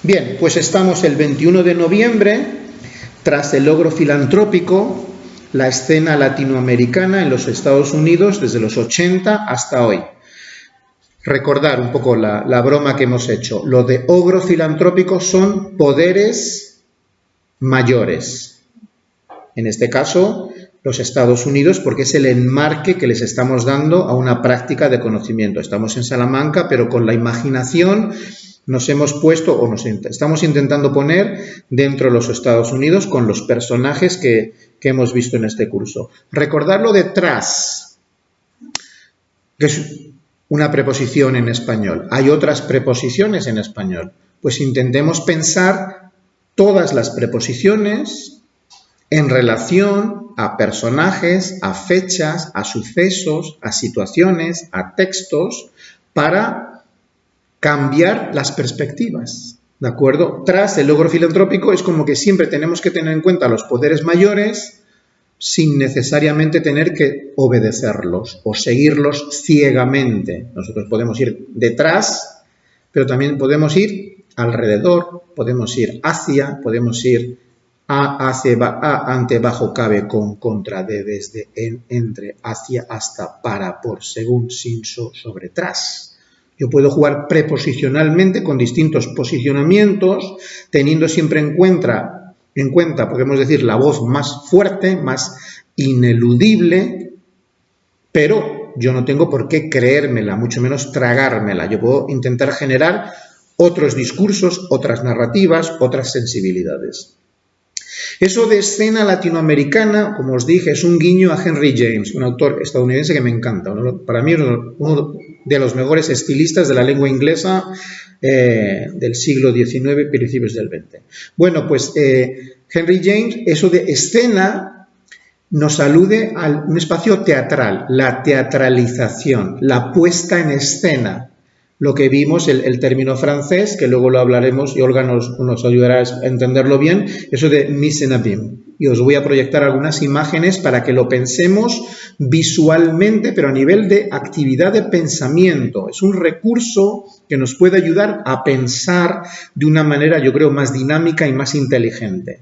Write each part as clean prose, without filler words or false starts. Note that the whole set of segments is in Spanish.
Bien, pues estamos el 21 de noviembre, tras el logro filantrópico, la escena latinoamericana en los Estados Unidos desde los 80 hasta hoy. Recordar un poco la broma que hemos hecho. Lo de ogro filantrópico son poderes mayores. En este caso, los Estados Unidos, porque es el enmarque que les estamos dando a una práctica de conocimiento. Estamos en Salamanca, pero con la imaginación nos hemos puesto, o nos estamos intentando poner dentro de los Estados Unidos con los personajes que hemos visto en este curso. Recordar lo de tras, que es una preposición en español. ¿Hay otras preposiciones en español? Pues intentemos pensar todas las preposiciones en relación a personajes, a fechas, a sucesos, a situaciones, a textos, para cambiar las perspectivas, ¿de acuerdo? Tras el logro filantrópico es como que siempre tenemos que tener en cuenta los poderes mayores sin necesariamente tener que obedecerlos o seguirlos ciegamente. Nosotros podemos ir detrás, pero también podemos ir alrededor, podemos ir hacia, podemos ir ante, bajo, cabe, con, contra, de, desde, en, entre, hacia, hasta, para, por, según, sin, sobre, tras. Yo puedo jugar preposicionalmente con distintos posicionamientos, teniendo siempre en cuenta, podemos decir, la voz más fuerte, más ineludible, pero yo no tengo por qué creérmela, mucho menos tragármela. Yo puedo intentar generar otros discursos, otras narrativas, otras sensibilidades. Eso de escena latinoamericana, como os dije, es un guiño a Henry James, un autor estadounidense que me encanta. Para mí es uno de los mejores estilistas de la lengua inglesa del siglo XIX, principios del XX. Bueno, pues Henry James, eso de escena nos alude a un espacio teatral, la teatralización, la puesta en escena. Lo que vimos, el término francés, que luego lo hablaremos y Olga nos ayudará a entenderlo bien, eso de mise en abîme. Y os voy a proyectar algunas imágenes para que lo pensemos visualmente, pero a nivel de actividad de pensamiento. Es un recurso que nos puede ayudar a pensar de una manera, yo creo, más dinámica y más inteligente.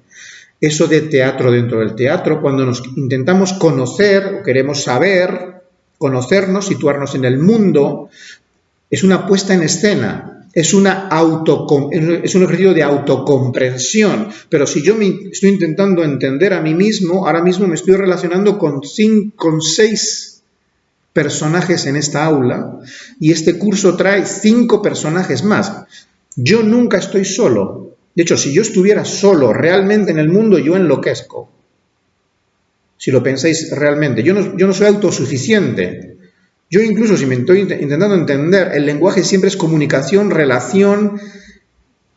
Eso de teatro dentro del teatro, cuando nos intentamos conocer o queremos saber, conocernos, situarnos en el mundo, es una puesta en escena, es un ejercicio de autocomprensión, pero si yo me estoy intentando entender a mí mismo, ahora mismo me estoy relacionando con 6 personajes en esta aula y este curso trae 5 personajes más. Yo nunca estoy solo. De hecho, si yo estuviera solo realmente en el mundo, yo enloquezco. Si lo pensáis realmente, yo no soy autosuficiente. Yo incluso si me estoy intentando entender, el lenguaje siempre es comunicación, relación,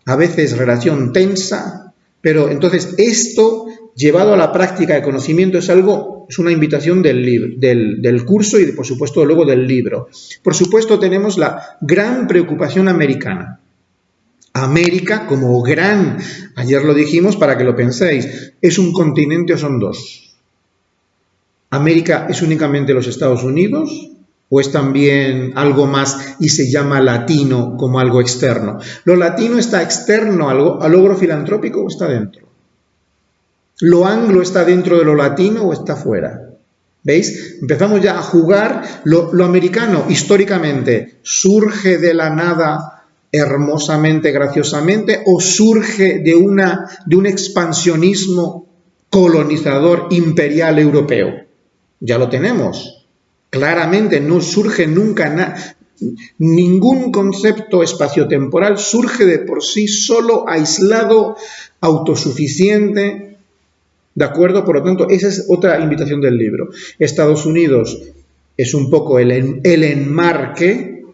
a veces relación tensa, pero entonces esto llevado a la práctica de conocimiento es una invitación del curso y por supuesto luego del libro. Por supuesto tenemos la gran preocupación americana. América como gran, ayer lo dijimos para que lo penséis, ¿es un continente o son 2? ¿América es únicamente los Estados Unidos? ¿O es también algo más y se llama latino como algo externo? ¿Lo latino está externo al logro filantrópico o está dentro? ¿Lo anglo está dentro de lo latino o está fuera? ¿Veis? Empezamos ya a jugar. Lo americano, históricamente, ¿surge de la nada hermosamente, graciosamente o surge de un expansionismo colonizador imperial europeo? Ya lo tenemos. Claramente no surge nunca ningún concepto espaciotemporal surge de por sí solo, aislado, autosuficiente, ¿de acuerdo? Por lo tanto, esa es otra invitación del libro. Estados Unidos es un poco el enmarque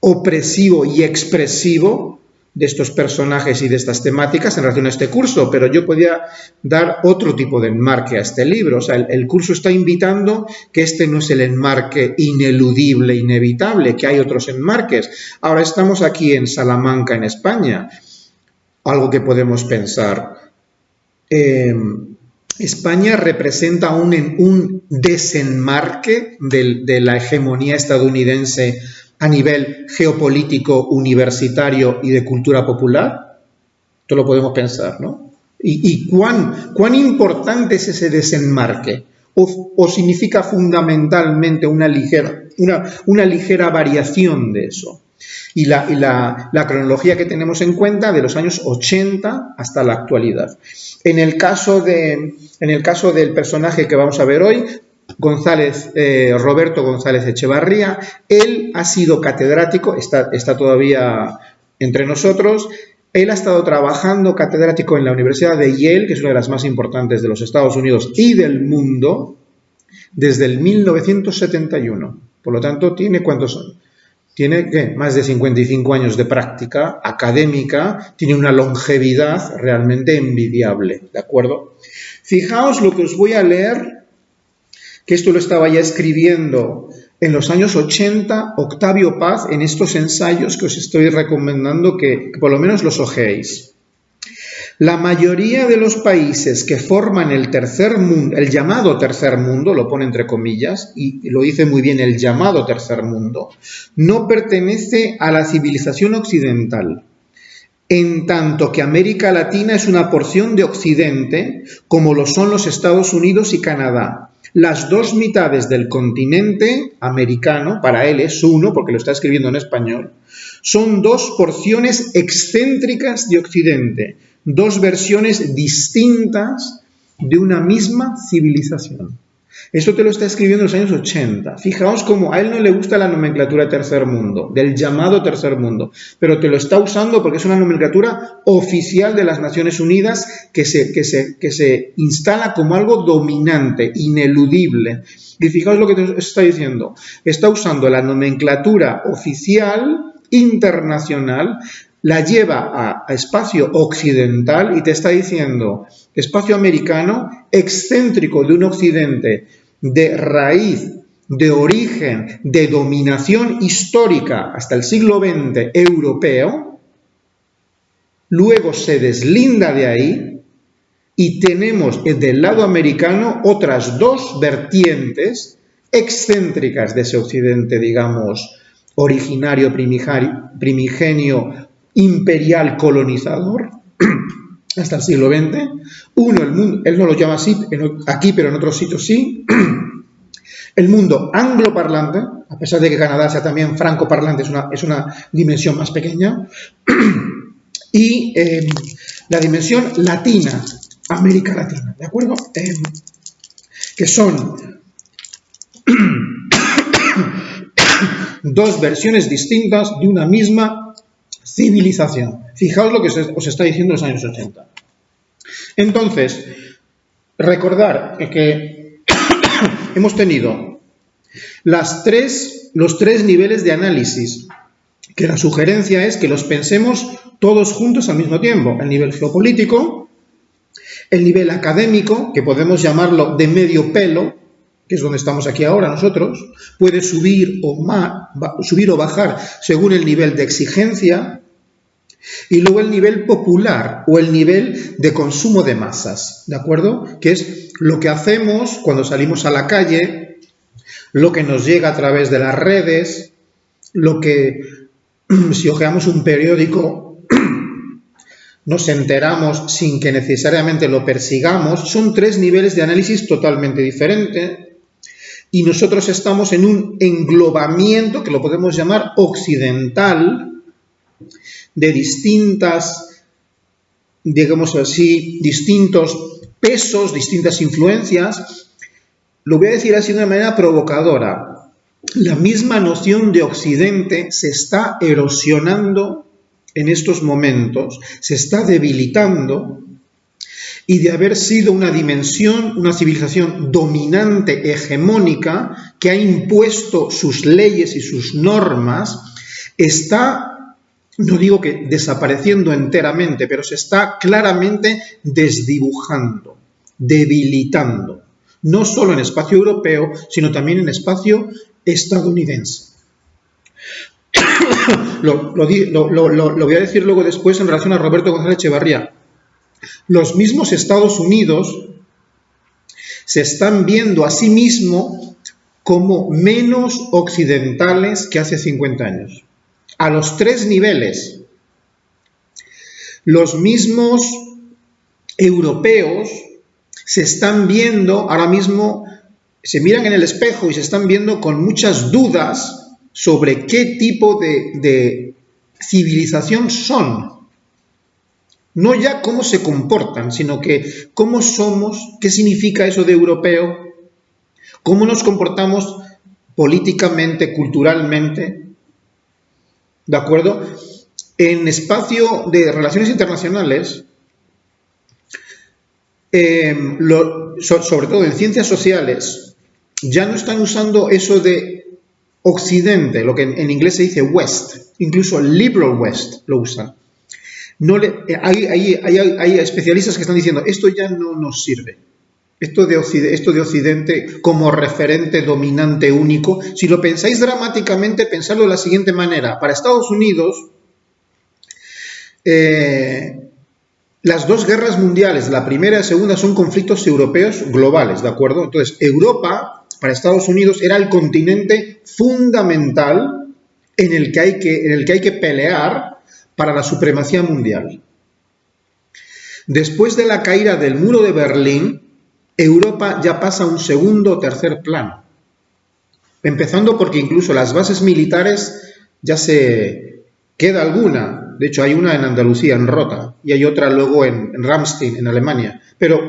opresivo y expresivo de estos personajes y de estas temáticas en relación a este curso, pero yo podía dar otro tipo de enmarque a este libro. O sea, el curso está invitando que este no es el enmarque ineludible, inevitable, que hay otros enmarques. Ahora estamos aquí en Salamanca, en España. Algo que podemos pensar. España representa un desenmarque de la hegemonía estadounidense a nivel geopolítico, universitario y de cultura popular. Esto lo podemos pensar, ¿no? ¿Y cuán importante es ese desenmarque? ¿O significa fundamentalmente una ligera variación de eso? Y la cronología que tenemos en cuenta de los años 80 hasta la actualidad. En el caso del personaje que vamos a ver hoy, Roberto González Echevarría, él ha sido catedrático, está todavía entre nosotros. Él ha estado trabajando catedrático en la Universidad de Yale, que es una de las más importantes de los Estados Unidos y del mundo, desde el 1971. Por lo tanto, ¿tiene cuántos años? Tiene más de 55 años de práctica académica, tiene una longevidad realmente envidiable, ¿de acuerdo? Fijaos lo que os voy a leer, que esto lo estaba ya escribiendo en los años 80, Octavio Paz, en estos ensayos que os estoy recomendando que por lo menos los ojeéis. La mayoría de los países que forman el tercer mundo, el llamado tercer mundo, lo pone entre comillas, y lo dice muy bien, el llamado tercer mundo, no pertenece a la civilización occidental, en tanto que América Latina es una porción de Occidente, como lo son los Estados Unidos y Canadá. Las dos mitades del continente americano, para él es uno, porque lo está escribiendo en español, son dos porciones excéntricas de Occidente, dos versiones distintas de una misma civilización. Esto te lo está escribiendo en los años 80. Fijaos cómo a él no le gusta la nomenclatura tercer mundo, del llamado tercer mundo, pero te lo está usando porque es una nomenclatura oficial de las Naciones Unidas que se instala como algo dominante, ineludible. Y fijaos lo que te está diciendo. Está usando la nomenclatura oficial internacional, la lleva a espacio occidental y te está diciendo espacio americano, excéntrico de un occidente de raíz, de origen, de dominación histórica hasta el siglo XX europeo, luego se deslinda de ahí y tenemos del lado americano otras dos vertientes excéntricas de ese occidente, digamos, originario, primigenio, imperial, colonizador, hasta el siglo XX. Uno, el mundo, él no lo llama así aquí, pero en otros sitios sí, el mundo angloparlante, a pesar de que Canadá sea también francoparlante, es una dimensión más pequeña, y la dimensión latina, América Latina, ¿de acuerdo? Que son dos versiones distintas de una misma civilización. Fijaos lo que os está diciendo en los años 80. Entonces, recordar que hemos tenido los tres niveles de análisis, que la sugerencia es que los pensemos todos juntos al mismo tiempo. El nivel geopolítico, el nivel académico, que podemos llamarlo de medio pelo, que es donde estamos aquí ahora nosotros, puede subir o bajar según el nivel de exigencia, y luego el nivel popular o el nivel de consumo de masas, ¿de acuerdo? Que es lo que hacemos cuando salimos a la calle, lo que nos llega a través de las redes, lo que, si hojeamos un periódico, nos enteramos sin que necesariamente lo persigamos. Son tres niveles de análisis totalmente diferentes y nosotros estamos en un englobamiento que lo podemos llamar occidental, de distintas, digamos así, distintos pesos, distintas influencias. Lo voy a decir así de una manera provocadora. La misma noción de Occidente se está erosionando en estos momentos, se está debilitando, y de haber sido una dimensión, una civilización dominante, hegemónica, que ha impuesto sus leyes y sus normas, está, no digo que desapareciendo enteramente, pero se está claramente desdibujando, debilitando, no solo en espacio europeo, sino también en espacio estadounidense. Lo voy a decir luego después en relación a Roberto González Echevarría. Los mismos Estados Unidos se están viendo a sí mismos como menos occidentales que hace 50 años. A los tres niveles. Los mismos europeos se están viendo ahora mismo, se miran en el espejo y se están viendo con muchas dudas sobre qué tipo de civilización son. No ya cómo se comportan, sino que cómo somos, qué significa eso de europeo, cómo nos comportamos políticamente, culturalmente, ¿de acuerdo? En espacio de relaciones internacionales, sobre todo en ciencias sociales, ya no están usando eso de Occidente, lo que en inglés se dice West, incluso Liberal West lo usan. Hay especialistas que están diciendo, esto ya no nos sirve. Esto de Occidente como referente dominante único, si lo pensáis dramáticamente, pensadlo de la siguiente manera. Para Estados Unidos, las dos guerras mundiales, la primera y la segunda, son conflictos europeos globales, ¿de acuerdo? Entonces, Europa, para Estados Unidos, era el continente fundamental en el que hay que pelear para la supremacía mundial. Después de la caída del muro de Berlín, Europa ya pasa a un segundo o tercer plano. Empezando porque incluso las bases militares ya se queda alguna. De hecho, hay una en Andalucía, en Rota, y hay otra luego en Ramstein, en Alemania. Pero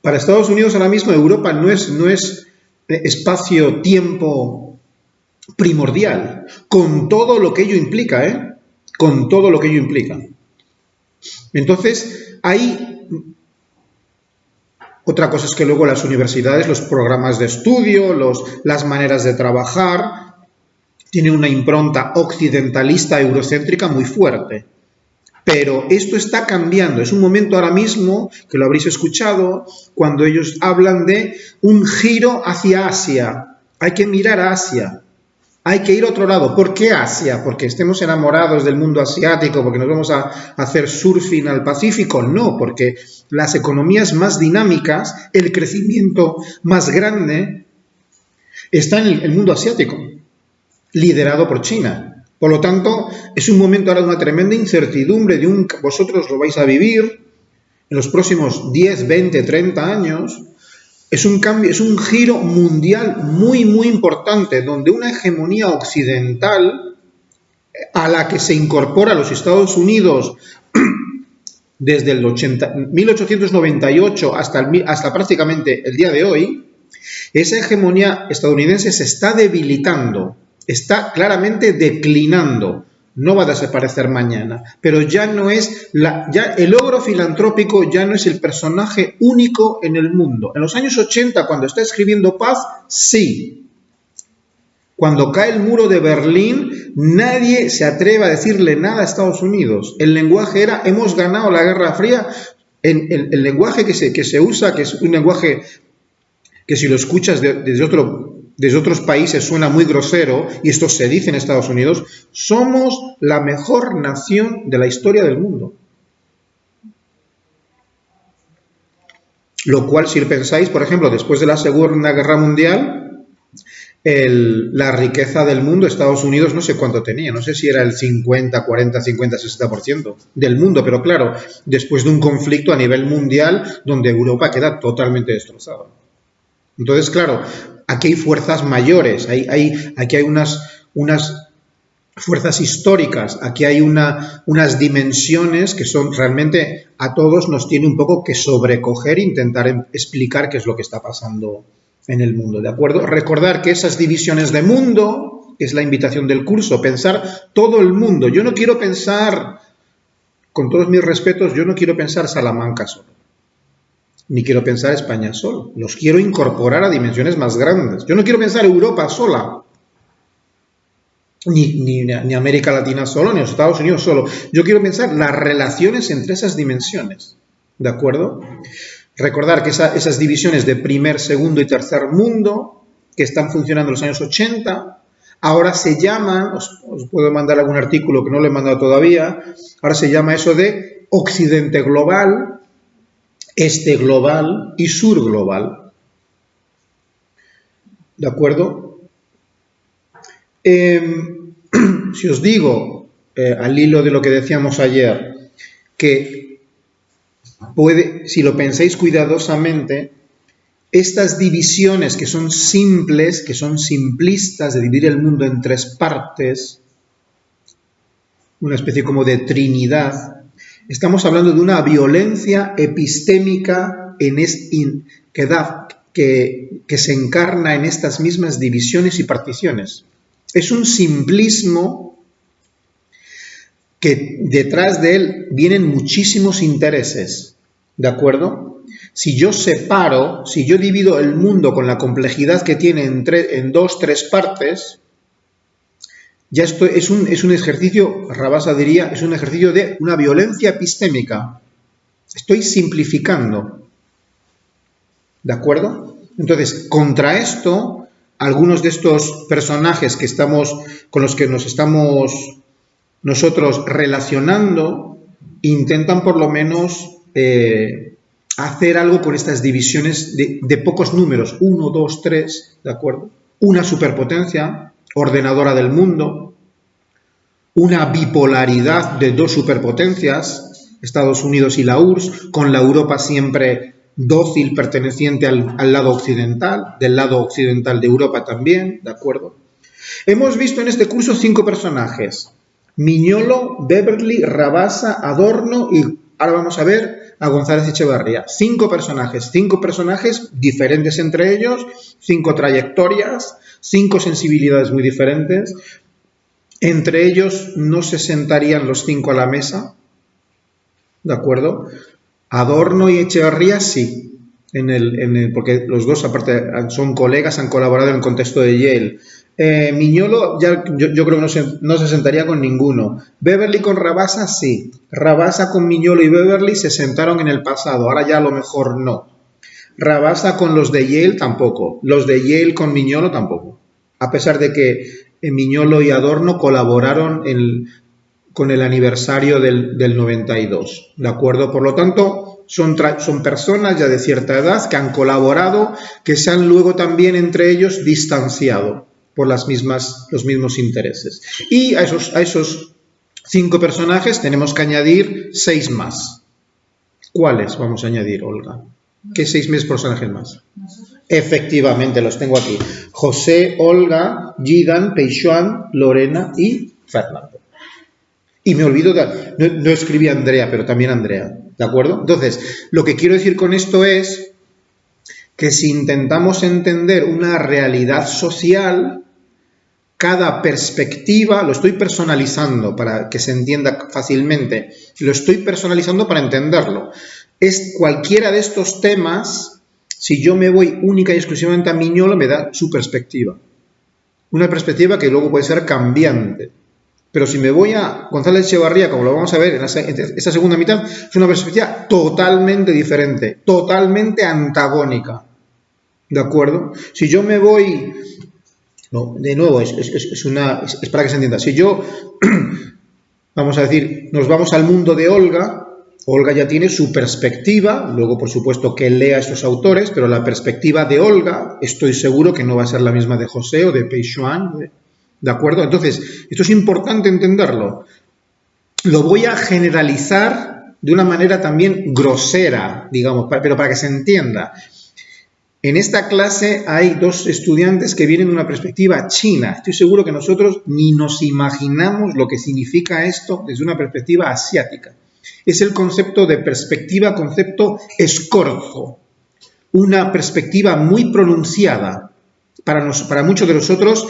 para Estados Unidos ahora mismo Europa no es espacio-tiempo primordial, con todo lo que ello implica, ¿eh? Con todo lo que ello implica. Entonces, otra cosa es que luego las universidades, los programas de estudio, las maneras de trabajar, tienen una impronta occidentalista, eurocéntrica muy fuerte. Pero esto está cambiando. Es un momento ahora mismo, que lo habréis escuchado, cuando ellos hablan de un giro hacia Asia. Hay que mirar a Asia. Hay que ir a otro lado. ¿Por qué Asia? ¿Porque estemos enamorados del mundo asiático? ¿Porque nos vamos a hacer surfing al Pacífico? No, porque las economías más dinámicas, el crecimiento más grande, está en el mundo asiático, liderado por China. Por lo tanto, es un momento ahora de una tremenda incertidumbre, vosotros lo vais a vivir en los próximos 10, 20, 30 años. Es un cambio, es un giro mundial muy, muy importante, donde una hegemonía occidental a la que se incorpora los Estados Unidos desde el 1898 hasta prácticamente el día de hoy, esa hegemonía estadounidense se está debilitando, está claramente declinando. No va a desaparecer mañana, pero ya no es ya el ogro filantrópico ya no es el personaje único en el mundo. En los años 80, cuando está escribiendo Paz, sí. Cuando cae el muro de Berlín, nadie se atreve a decirle nada a Estados Unidos. El lenguaje era, hemos ganado la Guerra Fría. El lenguaje que se usa, que es un lenguaje que si lo escuchas desde otros países suena muy grosero, y esto se dice en Estados Unidos, somos la mejor nación de la historia del mundo. Lo cual, si pensáis, por ejemplo, después de la Segunda Guerra Mundial, la riqueza del mundo, Estados Unidos no sé cuánto tenía, no sé si era el 50, 40, 50, 60% del mundo, pero claro, después de un conflicto a nivel mundial donde Europa queda totalmente destrozada. Entonces, claro, aquí hay fuerzas mayores, aquí hay unas fuerzas históricas, aquí hay unas dimensiones que son realmente a todos nos tiene un poco que sobrecoger e intentar explicar qué es lo que está pasando en el mundo, ¿de acuerdo? Recordar que esas divisiones de mundo, que es la invitación del curso, pensar todo el mundo. Yo no quiero pensar, con todos mis respetos, yo no quiero pensar Salamanca solo, ni quiero pensar España solo. Los quiero incorporar a dimensiones más grandes. Yo no quiero pensar Europa sola, ni América Latina solo, ni los Estados Unidos solo. Yo quiero pensar las relaciones entre esas dimensiones, ¿de acuerdo? Recordar que esas divisiones de primer, segundo y tercer mundo, que están funcionando en los años 80, ahora se llaman, os puedo mandar algún artículo que no lo he mandado todavía, ahora se llama eso de Occidente global, Este global y Sur global. ¿De acuerdo? Si os digo, al hilo de lo que decíamos ayer, que puede, si lo pensáis cuidadosamente, estas divisiones que son simples, que son simplistas, de dividir el mundo en tres partes, una especie como de trinidad, estamos hablando de una violencia epistémica que se encarna en estas mismas divisiones y particiones. Es un simplismo que detrás de él vienen muchísimos intereses, ¿de acuerdo? Si yo separo, si yo divido el mundo con la complejidad que tiene en dos, tres partes, ya esto es un ejercicio, Rabasa diría, es un ejercicio de una violencia epistémica. Estoy simplificando, ¿de acuerdo? Entonces, contra esto, algunos de estos personajes con los que nos estamos nosotros relacionando, intentan por lo menos hacer algo con estas divisiones de pocos números, 1, 2, 3, ¿de acuerdo? Una superpotencia ordenadora del mundo, una bipolaridad de dos superpotencias, Estados Unidos y la URSS, con la Europa siempre dócil, perteneciente al lado occidental, del lado occidental de Europa también, ¿de acuerdo? Hemos visto en este curso 5 personajes: Miñolo, Beverly, Rabasa, Adorno y ahora vamos a ver a González Echevarría. 5 personajes diferentes entre ellos, 5 trayectorias, 5 sensibilidades muy diferentes. Entre ellos no se sentarían los 5 a la mesa, ¿de acuerdo? Adorno y Echevarría sí, porque los dos aparte son colegas, han colaborado en el contexto de Yale. Miñolo, yo creo que no se sentaría con ninguno. Beverly con Rabasa, sí. Rabasa con Miñolo y Beverly se sentaron en el pasado, ahora ya a lo mejor no. Rabasa con los de Yale tampoco. Los de Yale con Miñolo tampoco. A pesar de que Miñolo y Adorno colaboraron con el aniversario del 92. ¿De acuerdo? Por lo tanto, son personas ya de cierta edad que han colaborado, que se han luego también entre ellos distanciado por los mismos intereses. Y a esos 5 personajes tenemos que añadir 6 más. ¿Cuáles vamos a añadir, Olga? ¿Qué 6 personajes más? Efectivamente, los tengo aquí. José, Olga, Gidan, Peixoan, Lorena y Fernando. Y me olvido no escribí Andrea, pero también Andrea, ¿de acuerdo? Entonces, lo que quiero decir con esto es que si intentamos entender una realidad social, cada perspectiva, lo estoy personalizando para que se entienda fácilmente, lo estoy personalizando para entenderlo. Es cualquiera de estos temas, si yo me voy única y exclusivamente a Miñolo, me da su perspectiva. Una perspectiva que luego puede ser cambiante. Pero si me voy a González Echevarría, como lo vamos a ver en esta segunda mitad, es una perspectiva totalmente diferente, totalmente antagónica. ¿De acuerdo? Si yo me voy... No, de nuevo, es para que se entienda. Si yo, vamos a decir, nos vamos al mundo de Olga, Olga ya tiene su perspectiva, luego por supuesto que lea a estos autores, pero la perspectiva de Olga estoy seguro que no va a ser la misma de José o de Peixoan, ¿de acuerdo? Entonces, esto es importante entenderlo. Lo voy a generalizar de una manera también grosera, digamos, pero para que se entienda. En esta clase hay 2 estudiantes que vienen de una perspectiva china. Estoy seguro que nosotros ni nos imaginamos lo que significa esto desde una perspectiva asiática. Es el concepto de perspectiva, concepto escorzo. Una perspectiva muy pronunciada, para muchos de nosotros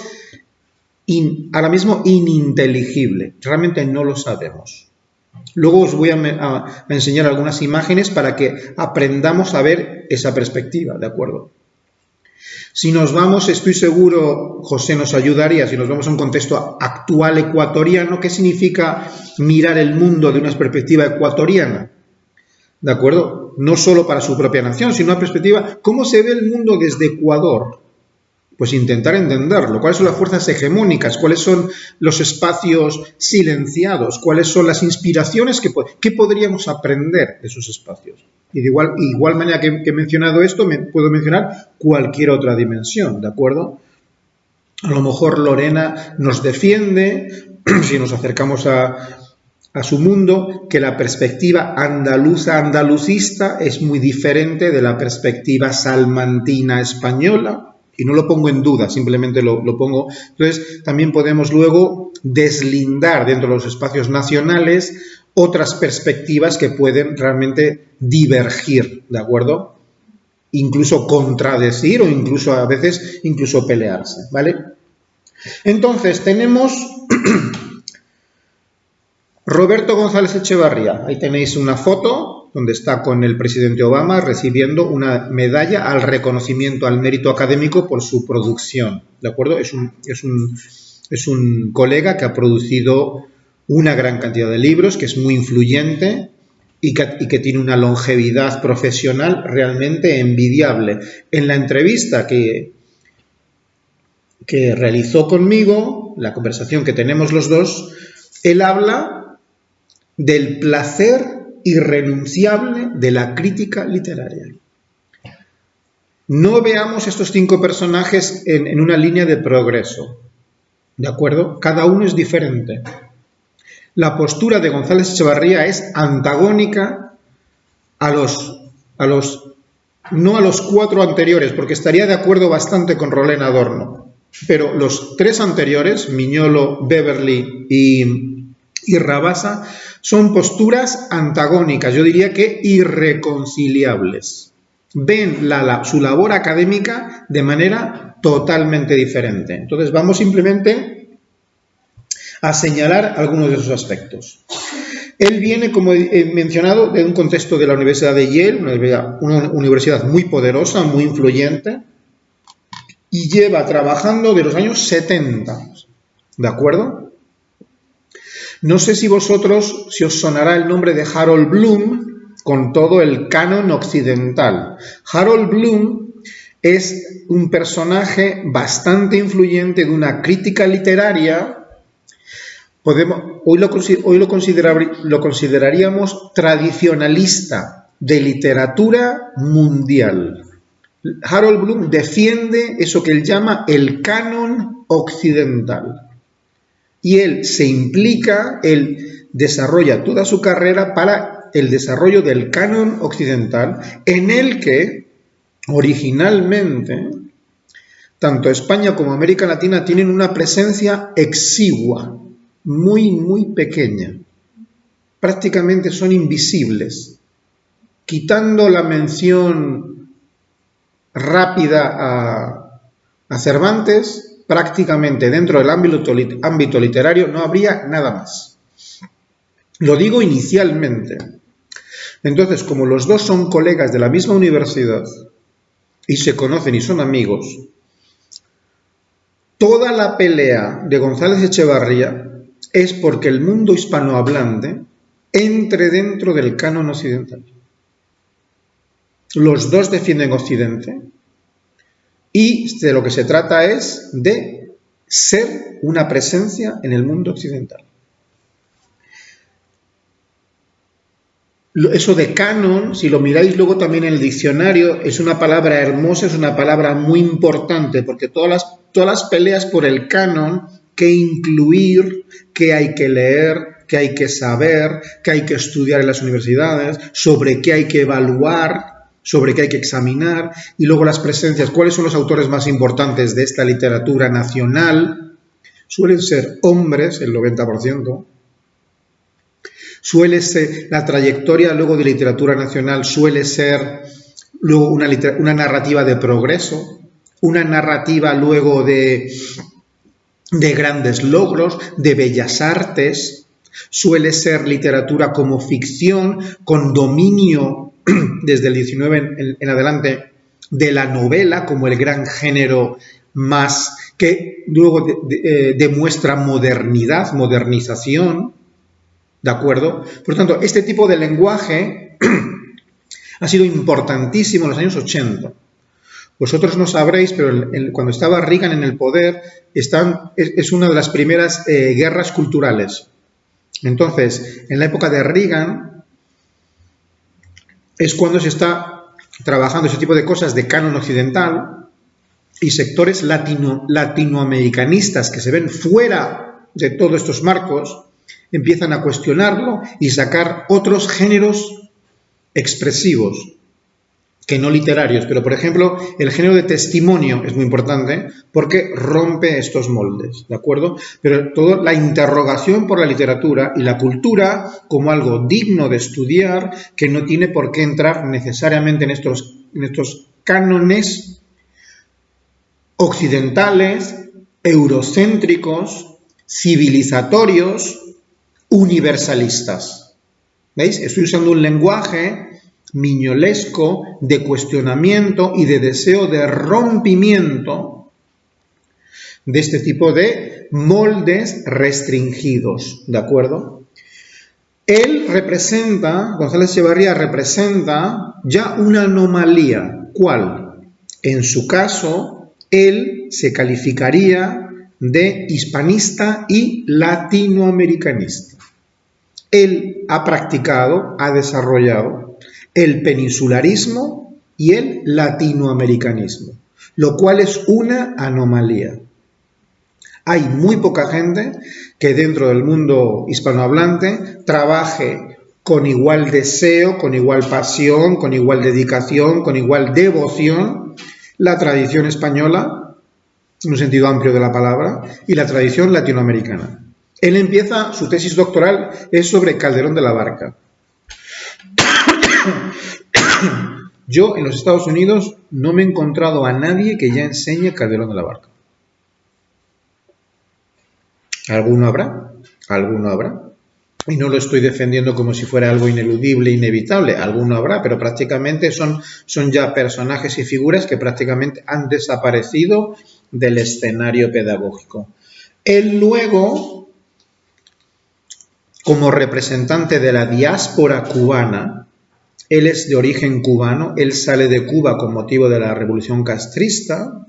ahora mismo ininteligible. Realmente no lo sabemos. Luego os voy a enseñar algunas imágenes para que aprendamos a ver esa perspectiva, ¿de acuerdo? Si nos vamos, estoy seguro, José nos ayudaría, si nos vamos a un contexto actual ecuatoriano, ¿qué significa mirar el mundo de una perspectiva ecuatoriana? ¿De acuerdo? No solo para su propia nación, sino una perspectiva, ¿cómo se ve el mundo desde Ecuador? Pues intentar entenderlo. ¿Cuáles son las fuerzas hegemónicas? ¿Cuáles son los espacios silenciados? ¿Cuáles son las inspiraciones? ¿Qué podríamos aprender de esos espacios? Y de igual manera que he mencionado esto, puedo mencionar cualquier otra dimensión, ¿de acuerdo? A lo mejor Lorena nos defiende, si nos acercamos a a su mundo, que la perspectiva andalucista es muy diferente de la perspectiva salmantina española, y no lo pongo en duda, simplemente lo pongo. Entonces, también podemos luego deslindar dentro de los espacios nacionales otras perspectivas que pueden realmente divergir, ¿de acuerdo? Incluso contradecir o incluso a veces incluso pelearse, ¿vale? Entonces, tenemos Roberto González Echevarría. Ahí tenéis una foto donde está con el presidente Obama recibiendo una medalla al reconocimiento al mérito académico por su producción, ¿de acuerdo? Es un colega que ha producido una gran cantidad de libros, que es muy influyente y que tiene una longevidad profesional realmente envidiable. En la entrevista que realizó conmigo, la conversación que tenemos los dos, él habla del placer irrenunciable de la crítica literaria. No veamos estos 5 personajes en una línea de progreso, ¿de acuerdo? Cada uno es diferente. La postura de González Echevarría es antagónica no a los 4 anteriores, porque estaría de acuerdo bastante con Rolén Adorno, pero los 3 anteriores, Miñolo, Beverly y Rabassa, son posturas antagónicas, yo diría que irreconciliables. Ven su labor académica de manera totalmente diferente. Entonces vamos simplemente a señalar algunos de esos aspectos. Él viene, como he mencionado, de un contexto de la Universidad de Yale, una universidad muy poderosa, muy influyente, y lleva trabajando de los años 70, ¿de acuerdo? No sé si os sonará el nombre de Harold Bloom con todo el canon occidental. Harold Bloom es un personaje bastante influyente de una crítica literaria. Hoy lo consideraríamos tradicionalista de literatura mundial. Harold Bloom defiende eso que él llama el canon occidental. Y él se implica, él desarrolla toda su carrera para el desarrollo del canon occidental, en el que originalmente tanto España como América Latina tienen una presencia exigua, muy, muy pequeña. Prácticamente son invisibles. Quitando la mención rápida a Cervantes, prácticamente dentro del ámbito literario no habría nada más. Lo digo inicialmente. Entonces, como los dos son colegas de la misma universidad y se conocen y son amigos, toda la pelea de González Echevarría es porque el mundo hispanohablante entre dentro del canon occidental. Los dos defienden Occidente. Y de lo que se trata es de ser una presencia en el mundo occidental. Eso de canon, si lo miráis luego también en el diccionario, es una palabra hermosa, es una palabra muy importante, porque todas las peleas por el canon, qué incluir, qué hay que leer, qué hay que saber, qué hay que estudiar en las universidades, sobre qué hay que evaluar, sobre qué hay que examinar, y luego las presencias, cuáles son los autores más importantes de esta literatura nacional. Suelen ser hombres, el 90%. Suele ser, la trayectoria luego de literatura nacional suele ser luego una narrativa de progreso, una narrativa luego de grandes logros, de bellas artes. Suele ser literatura como ficción, con dominio desde el 19 en adelante de la novela como el gran género más que luego demuestra modernización, ¿de acuerdo? Por lo tanto, este tipo de lenguaje ha sido importantísimo en los años 80. Vosotros no sabréis, pero cuando estaba Reagan en el poder, es una de las primeras guerras culturales. Entonces, en la época de Reagan es cuando se está trabajando ese tipo de cosas de canon occidental, y sectores latinoamericanistas que se ven fuera de todos estos marcos empiezan a cuestionarlo y sacar otros géneros expresivos, que no literarios, pero por ejemplo el género de testimonio es muy importante porque rompe estos moldes, ¿de acuerdo? Pero toda la interrogación por la literatura y la cultura como algo digno de estudiar, que no tiene por qué entrar necesariamente en estos cánones occidentales, eurocéntricos, civilizatorios, universalistas. ¿Veis? Estoy usando un lenguaje miñolesco de cuestionamiento y de deseo de rompimiento de este tipo de moldes restringidos, ¿de acuerdo? Él representa, González Echevarría representa ya una anomalía. ¿Cuál? En su caso, él se calificaría de hispanista y latinoamericanista. Él ha practicado, ha desarrollado el peninsularismo y el latinoamericanismo, lo cual es una anomalía. Hay muy poca gente que dentro del mundo hispanohablante trabaje con igual deseo, con igual pasión, con igual dedicación, con igual devoción la tradición española, en un sentido amplio de la palabra, y la tradición latinoamericana. Él empieza, su tesis doctoral es sobre Calderón de la Barca. Yo en los Estados Unidos no me he encontrado a nadie que ya enseñe Calderón de la Barca. ¿Alguno habrá? ¿Alguno habrá? Y no lo estoy defendiendo como si fuera algo ineludible, inevitable. Alguno habrá, pero prácticamente son ya personajes y figuras que prácticamente han desaparecido del escenario pedagógico. Él luego, como representante de la diáspora cubana, él es de origen cubano, él sale de Cuba con motivo de la Revolución Castrista,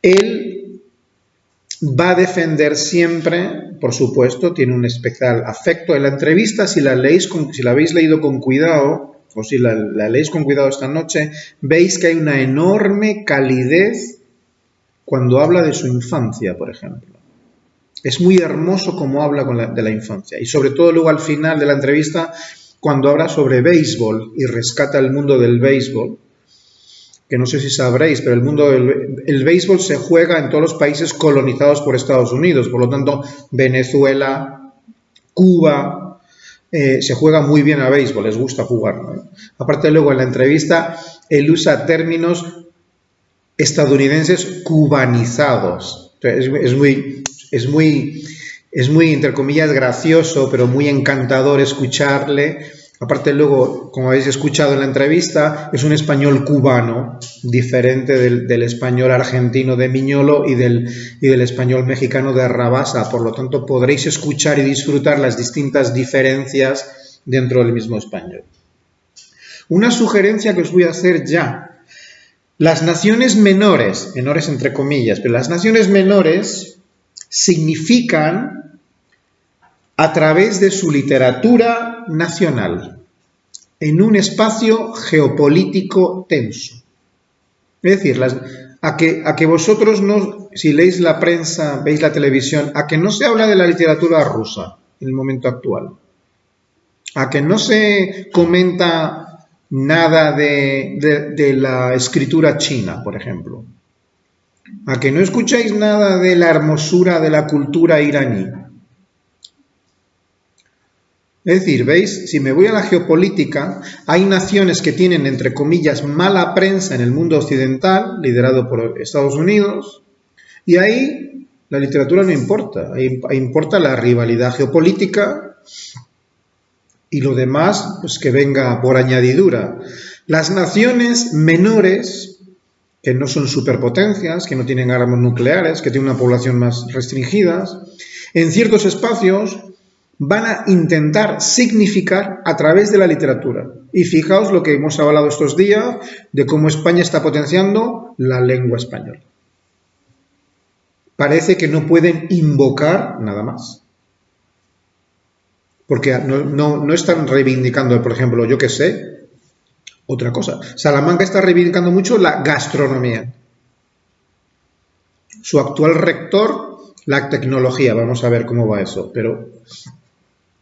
él va a defender siempre, por supuesto, tiene un especial afecto. En la entrevista, si la habéis leído con cuidado, o si la leéis con cuidado esta noche, veis que hay una enorme calidez cuando habla de su infancia, por ejemplo. Es muy hermoso cómo habla de la infancia. Y sobre todo luego al final de la entrevista, cuando habla sobre béisbol y rescata el mundo del béisbol, que no sé si sabréis, pero el béisbol se juega en todos los países colonizados por Estados Unidos, por lo tanto, Venezuela, Cuba, se juega muy bien a béisbol, les gusta jugar, ¿no? Aparte luego en la entrevista, él usa términos estadounidenses cubanizados. Es muy, entre comillas, gracioso, pero muy encantador escucharle. Aparte luego, como habéis escuchado en la entrevista, es un español cubano, diferente del español argentino de Miñolo y del español mexicano de Rabasa. Por lo tanto, podréis escuchar y disfrutar las distintas diferencias dentro del mismo español. Una sugerencia que os voy a hacer ya. Las naciones menores entre comillas, pero las naciones menores significan a través de su literatura nacional, en un espacio geopolítico tenso. Es decir, a que vosotros no, si leéis la prensa, veis la televisión, a que no se habla de la literatura rusa en el momento actual, a que no se comenta nada de la escritura china, por ejemplo, a que no escucháis nada de la hermosura de la cultura iraní. Es decir, ¿veis? Si me voy a la geopolítica, hay naciones que tienen, entre comillas, mala prensa en el mundo occidental, liderado por Estados Unidos, y ahí la literatura no importa, ahí importa la rivalidad geopolítica y lo demás, pues que venga por añadidura. Las naciones menores, que no son superpotencias, que no tienen armas nucleares, que tienen una población más restringida, en ciertos espacios van a intentar significar a través de la literatura. Y fijaos lo que hemos hablado estos días de cómo España está potenciando la lengua española. Parece que no pueden invocar nada más. Porque no están reivindicando, por ejemplo, yo qué sé, otra cosa. Salamanca está reivindicando mucho la gastronomía. Su actual rector La tecnología, vamos a ver cómo va eso, pero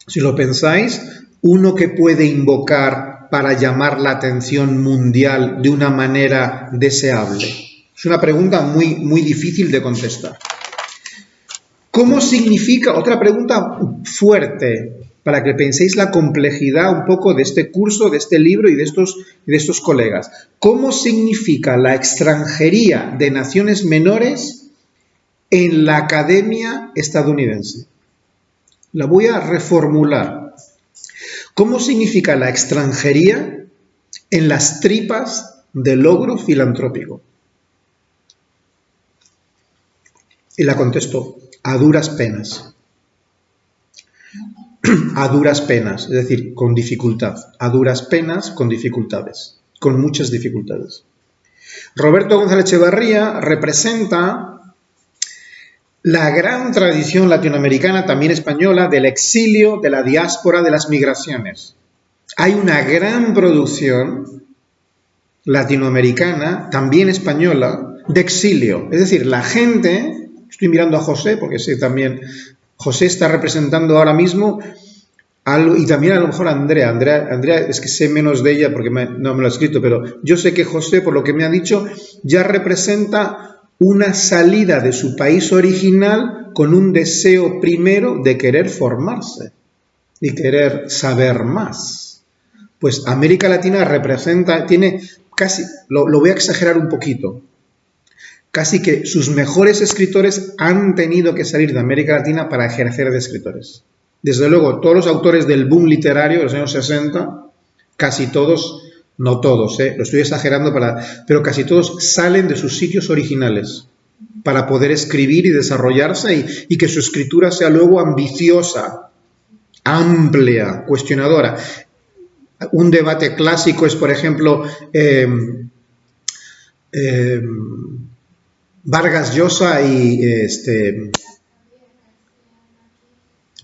si lo pensáis, uno que puede invocar para llamar la atención mundial de una manera deseable. Es una pregunta muy, muy difícil de contestar. ¿Cómo significa? Otra pregunta fuerte, para que penséis la complejidad un poco de este curso, de este libro y de estos colegas. ¿Cómo significa la extranjería de naciones menores en la academia estadounidense? La voy a reformular. ¿Cómo significa la extranjería en las tripas del logro filantrópico? Y la contesto, a duras penas. A duras penas, es decir, con dificultad. A duras penas, con dificultades. Con muchas dificultades. Roberto González Echevarría representa la gran tradición latinoamericana, también española, del exilio, de la diáspora, de las migraciones. Hay una gran producción latinoamericana, también española, de exilio. Es decir, la gente, estoy mirando a José, porque sé también, José está representando ahora mismo algo, y también a lo mejor Andrea. Andrea es que sé menos de ella porque no me lo ha escrito, pero yo sé que José, por lo que me ha dicho, ya representa una salida de su país original con un deseo primero de querer formarse y querer saber más. Pues América Latina representa, tiene casi, lo voy a exagerar un poquito, casi que sus mejores escritores han tenido que salir de América Latina para ejercer de escritores. Desde luego, todos los autores del boom literario de los años 60, casi todos, no todos, lo estoy exagerando, pero casi todos salen de sus sitios originales para poder escribir y desarrollarse y que su escritura sea luego ambiciosa, amplia, cuestionadora. Un debate clásico es, por ejemplo, Vargas Llosa y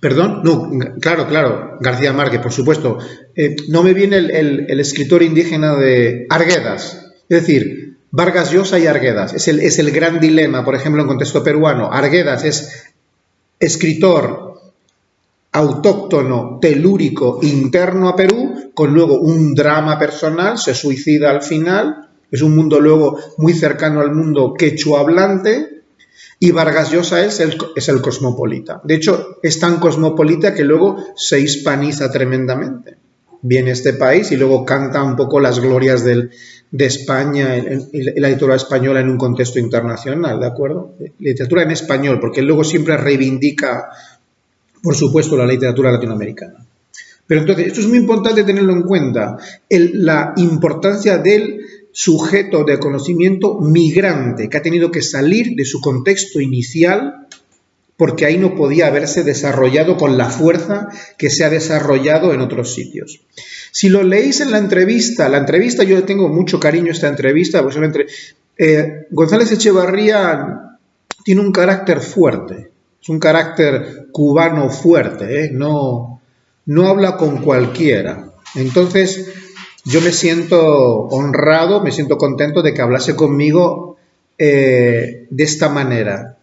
¿Perdón? No, claro, García Márquez, por supuesto. No me viene el escritor indígena de Arguedas. Es decir, Vargas Llosa y Arguedas. Es el gran dilema, por ejemplo, en contexto peruano. Arguedas es escritor autóctono, telúrico, interno a Perú, con luego un drama personal, se suicida al final. Es un mundo luego muy cercano al mundo quechua hablante. Y Vargas Llosa es el cosmopolita. De hecho, es tan cosmopolita que luego se hispaniza tremendamente. Viene a este país y luego canta un poco las glorias de España, la literatura española en un contexto internacional, ¿de acuerdo? Literatura en español, porque él luego siempre reivindica, por supuesto, la literatura latinoamericana. Pero entonces, esto es muy importante tenerlo en cuenta, la importancia del sujeto de conocimiento migrante que ha tenido que salir de su contexto inicial porque ahí no podía haberse desarrollado con la fuerza que se ha desarrollado en otros sitios. Si lo leéis en la entrevista yo le tengo mucho cariño a esta entrevista, pues González Echevarría tiene un carácter fuerte, es un carácter cubano fuerte, no habla con cualquiera. Entonces, yo me siento honrado, me siento contento de que hablase conmigo de esta manera.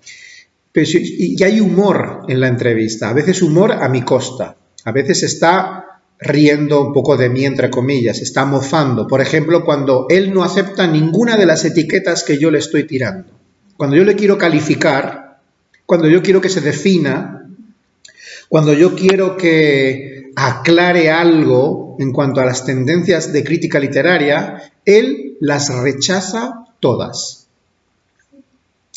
Y hay humor en la entrevista, a veces humor a mi costa, a veces está riendo un poco de mí, entre comillas, está mofando. Por ejemplo, cuando él no acepta ninguna de las etiquetas que yo le estoy tirando. Cuando yo le quiero calificar, cuando yo quiero que se defina, cuando yo quiero que aclare algo en cuanto a las tendencias de crítica literaria, él las rechaza todas.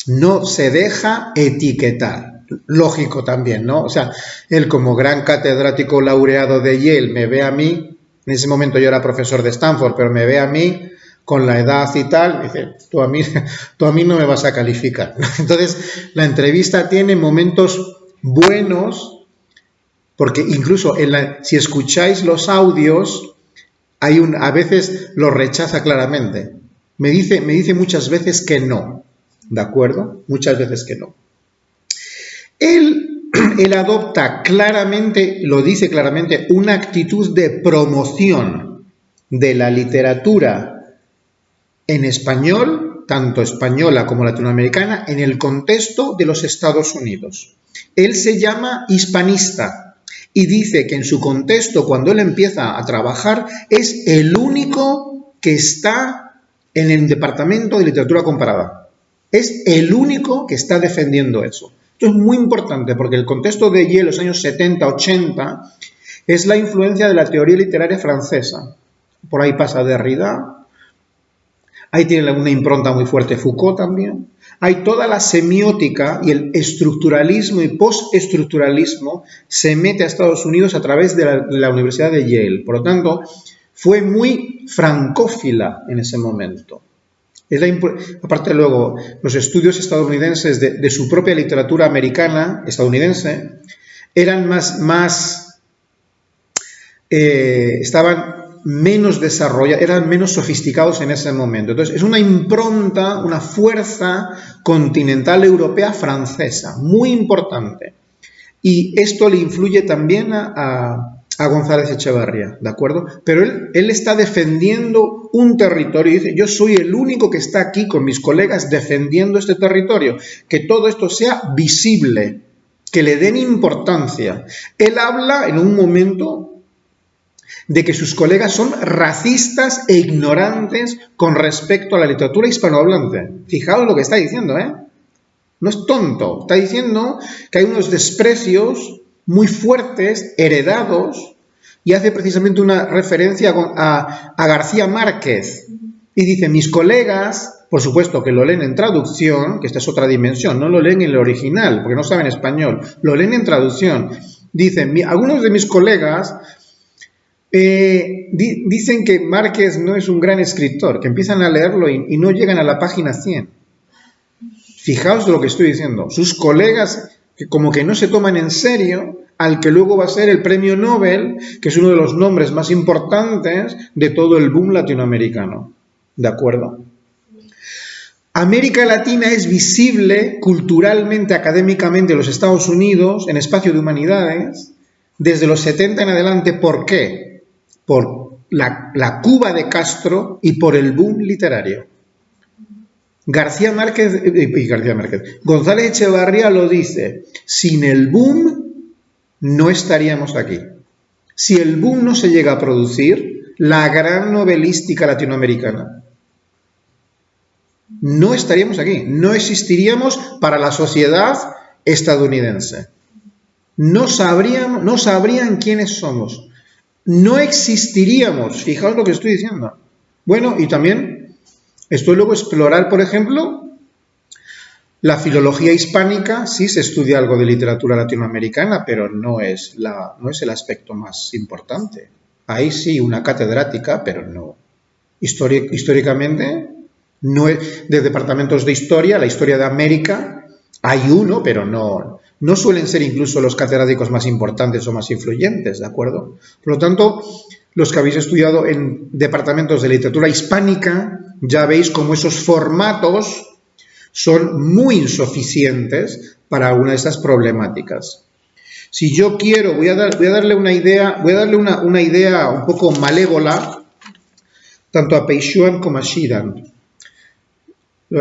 No se deja etiquetar. Lógico también, ¿no? O sea, él como gran catedrático laureado de Yale me ve a mí, en ese momento yo era profesor de Stanford, pero me ve a mí con la edad y tal, dice, tú a mí no me vas a calificar. Entonces, la entrevista tiene momentos buenos, porque incluso si escucháis los audios, a veces lo rechaza claramente. Me dice muchas veces que no, ¿de acuerdo? Muchas veces que no. Él adopta claramente, lo dice claramente, una actitud de promoción de la literatura en español tanto española como latinoamericana, en el contexto de los Estados Unidos. Él se llama hispanista y dice que en su contexto, cuando él empieza a trabajar, es el único que está en el departamento de literatura comparada. Es el único que está defendiendo eso. Esto es muy importante porque el contexto de Yale, los años 70, 80, es la influencia de la teoría literaria francesa. Por ahí pasa Derrida, ahí tiene una impronta muy fuerte Foucault también. Hay toda la semiótica y el estructuralismo y postestructuralismo se mete a Estados Unidos a través de la Universidad de Yale. Por lo tanto, fue muy francófila en ese momento. Aparte luego, los estudios estadounidenses de su propia literatura americana, estadounidense, eran estaban menos desarrollados, eran menos sofisticados en ese momento. Entonces, es una impronta, una fuerza continental europea francesa, muy importante. Y esto le influye también a González Echevarría, ¿de acuerdo? Pero él está defendiendo un territorio y dice, yo soy el único que está aquí con mis colegas defendiendo este territorio, que todo esto sea visible, que le den importancia. Él habla en un momento de que sus colegas son racistas e ignorantes con respecto a la literatura hispanohablante. Fijaos lo que está diciendo, ¿eh? No es tonto, está diciendo que hay unos desprecios muy fuertes, heredados, y hace precisamente una referencia a García Márquez. Y dice, mis colegas, por supuesto que lo leen en traducción, que esta es otra dimensión, no lo leen en el original, porque no saben español, lo leen en traducción. Dicen, algunos de mis colegas dicen que Márquez no es un gran escritor, que empiezan a leerlo y no llegan a la página 100. Fijaos lo que estoy diciendo. Sus colegas que como que no se toman en serio al que luego va a ser el premio Nobel, que es uno de los nombres más importantes de todo el boom latinoamericano. ¿De acuerdo? América Latina es visible culturalmente, académicamente en los Estados Unidos, en espacio de humanidades, desde los 70 en adelante. ¿Por qué? Por la Cuba de Castro y por el boom literario. González Echevarría lo dice, sin el boom no estaríamos aquí. Si el boom no se llega a producir, la gran novelística latinoamericana, no estaríamos aquí, no existiríamos para la sociedad estadounidense. No sabrían quiénes somos. No existiríamos. Fijaos lo que estoy diciendo. Bueno, y también esto luego explorar, por ejemplo, la filología hispánica. Sí se estudia algo de literatura latinoamericana, pero no es el aspecto más importante. Ahí sí, una catedrática, pero no. Históricamente, no es, de departamentos de historia, la historia de América, hay uno, pero no suelen ser incluso los catedráticos más importantes o más influyentes, ¿de acuerdo? Por lo tanto, los que habéis estudiado en departamentos de literatura hispánica, ya veis cómo esos formatos son muy insuficientes para alguna de estas problemáticas. Si yo quiero, voy a darle una idea un poco malévola, tanto a Peixoan como a Sheehan.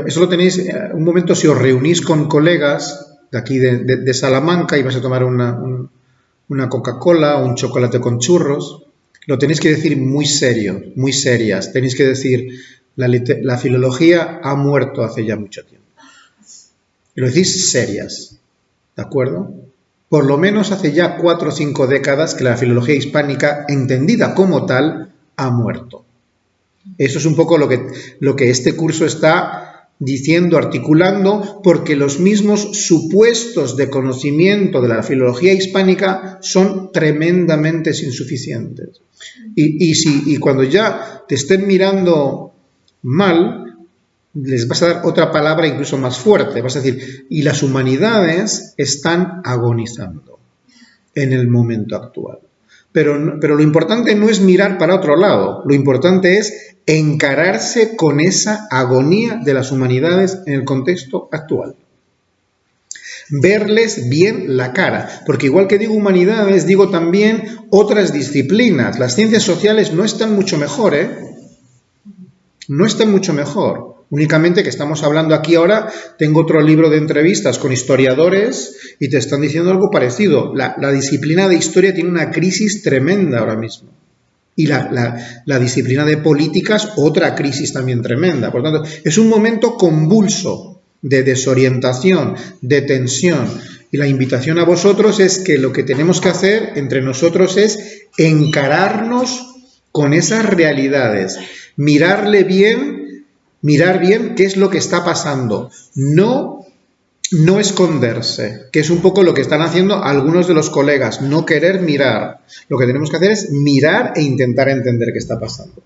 Eso lo tenéis, un momento si os reunís con colegas de aquí de Salamanca y vais a tomar una Coca-Cola o un chocolate con churros, lo tenéis que decir muy serio, muy serias. Tenéis que decir, la filología ha muerto hace ya mucho tiempo. Y lo decís serias, ¿de acuerdo? Por lo menos hace ya 4 o 5 décadas que la filología hispánica, entendida como tal, ha muerto. Eso es un poco lo que este curso está diciendo, articulando, porque los mismos supuestos de conocimiento de la filología hispánica son tremendamente insuficientes. Y cuando ya te estén mirando mal, les vas a dar otra palabra incluso más fuerte. Vas a decir, y las humanidades están agonizando en el momento actual. Pero lo importante no es mirar para otro lado, lo importante es encararse con esa agonía de las humanidades en el contexto actual. Verles bien la cara, porque igual que digo humanidades, digo también otras disciplinas. Las ciencias sociales no están mucho mejor, No están mucho mejor. Únicamente que estamos hablando aquí ahora, tengo otro libro de entrevistas con historiadores y te están diciendo algo parecido. La disciplina de historia tiene una crisis tremenda ahora mismo. Y la disciplina de políticas, otra crisis también tremenda. Por lo tanto, es un momento convulso de desorientación, de tensión. Y la invitación a vosotros es que lo que tenemos que hacer entre nosotros es encararnos con esas realidades, mirar bien qué es lo que está pasando, no esconderse, que es un poco lo que están haciendo algunos de los colegas, no querer mirar. Lo que tenemos que hacer es mirar e intentar entender qué está pasando.